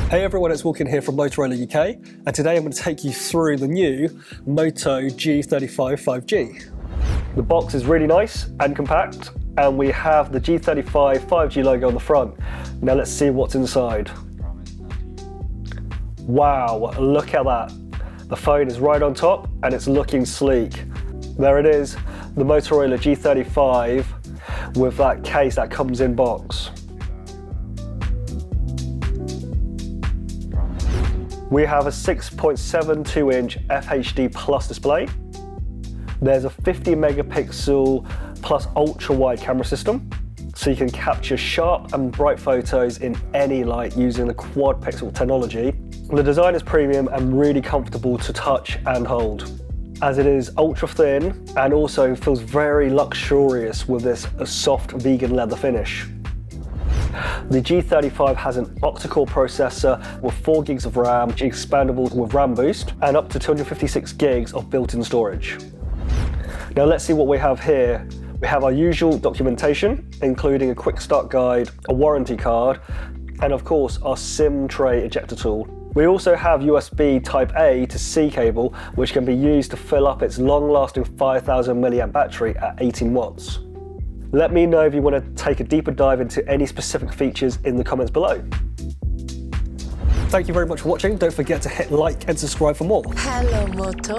Hey everyone, it's Walkin here from Motorola UK, and today I'm going to take you through the new Moto G35 5G. The box is really nice and compact, and we have the G35 5G logo on the front. Now let's see what's inside. Wow, look at that. The phone is right on top and it's looking sleek. There it is, the Motorola G35 with that case that comes in box. We have a 6.72 inch FHD Plus display. There's a 50 megapixel plus ultra wide camera system, so you can capture sharp and bright photos in any light using the quad pixel technology. The design is premium and really comfortable to touch and hold, as it is ultra thin and also feels very luxurious with this soft vegan leather finish. The G35 has an octa-core processor with 4 gigs of RAM, expandable with RAM boost, and up to 256 gigs of built-in storage. Now let's see what we have here. We have our usual documentation, including a quick start guide, a warranty card, and of course our SIM tray ejector tool. We also have USB Type A to C cable, which can be used to fill up its long-lasting 5000 mAh battery at 18 watts. Let me know if you want to take a deeper dive into any specific features in the comments below. Thank you very much for watching. Don't forget to hit like and subscribe for more. Hello, Moto.